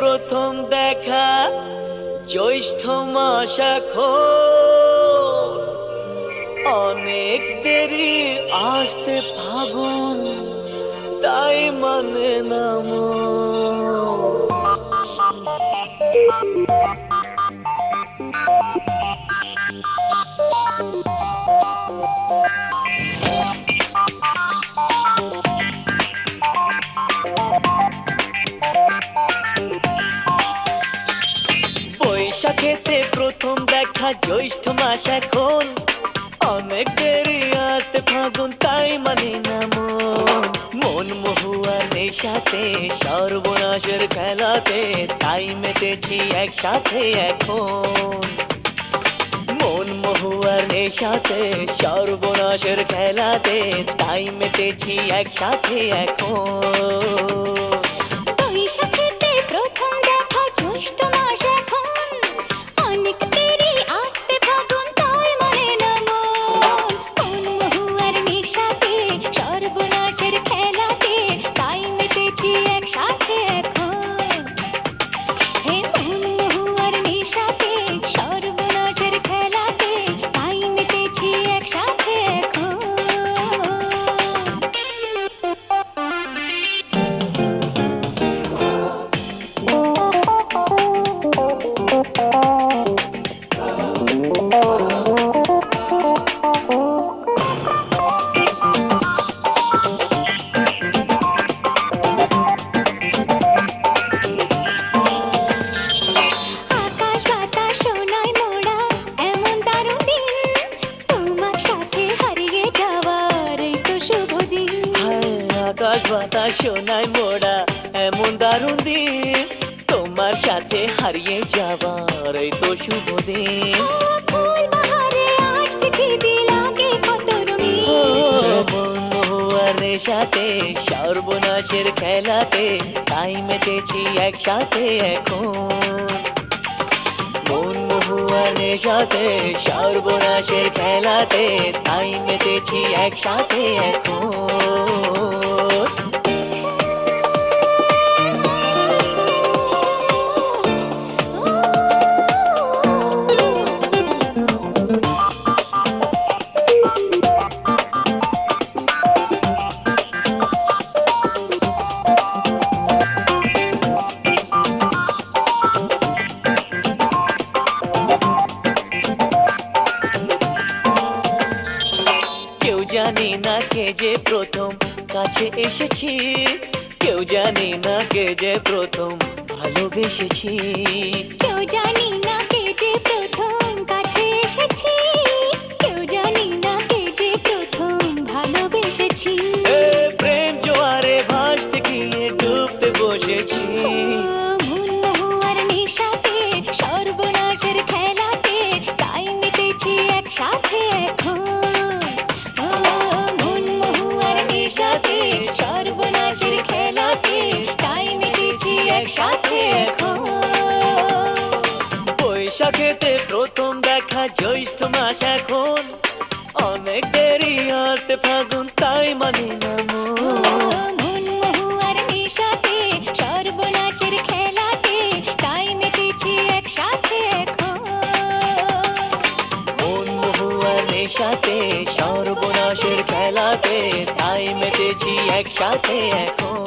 প্রথম দেখা জ্যৈষ্ঠ মাস এখন, অনেক দেরি আসতে ফাগুন, তাই মানে না বৈশাখেতে প্রথম দেখা জ্যৈষ্ঠ মাস এখন, অনেক দেরি আসতে ফাগুন, তাই মানে না মন মহুয়া নেশাতে সর্বনাশের খেলাতে, তাই মেতেছি একসাথে এখন। মন মহুয়ার নেশাতে সর্বনাশের খেলাতে, তাই মেতেছি একসাথে এখন। বৈশাখেতে প্রথম দেখা জ্যৈষ্ঠ মাস এখন, অনেক দেরি আসতে ফাগুন, তাই মানে না মন মহুয়ার নেশাতে সর্বনাশের খেলাতে, তাই মেতেছি একসাথে এখন। হে মন মহুয়ার নেশাতে সর্বনাশের খেলাতে, তাই মেতেছি একসাথে এখন। আকাশ বাতাস সোনায় মোড়া এমন দারুণ দিন, তোমার সাথে হারিয়ে যাওয়ার এই তো শুভ দিন। হায় আকাশ বাতাস সোনায় মোড়া এমন দারুণ দিন, তোমার সাথে হারিয়ে যাবার এই তো শুভ দিন। ফুল বাহারে আজ পৃথিবী লাগে কত রঙিন। মন মহুয়ার নেশাতে সর্বনাশের খেলাতে, তাই মেতেছি একসাথে এখন। মন মহুয়ার নেশাতে সর্বনাশের খেলাতে, তাই মেতেছি একসাথে এখন। কেউ জানি না কে যে প্রথম কাছে এসেছি, কেউ জানি না কে যে প্রথম ভালোবেসেছি। কেউ জানি না কে যে প্রথম কাছে এসেছি, কেউ জানি না কে যে প্রথম ভালোবেসেছি। এ প্রেম জোয়ারে ভাসতে গিয়ে ডুবতে বসেছি। মন মহুয়ার নেশাতে সর্বনাশের খেলাতে, তাই মেতেছি একসাথে এখন। মন মহুয়ার নেশাতে সর্বনাশের খেলাতে, তাই মেতেছি একসাথে এখন। বৈশাখেতে প্রথম দেখা জ্যৈষ্ঠ মাস এখন, অনেক দেরি আসতে ফাগুন, তাই মানে না মন মহুয়ার নেশাতে সর্বনাশের খেলাতে, তাই মেতেছি একসাথে এখন। মন মহুয়ার নেশাতে সর্বনাশের খেলাতে, তাই মেতেছি একসাথে এখন।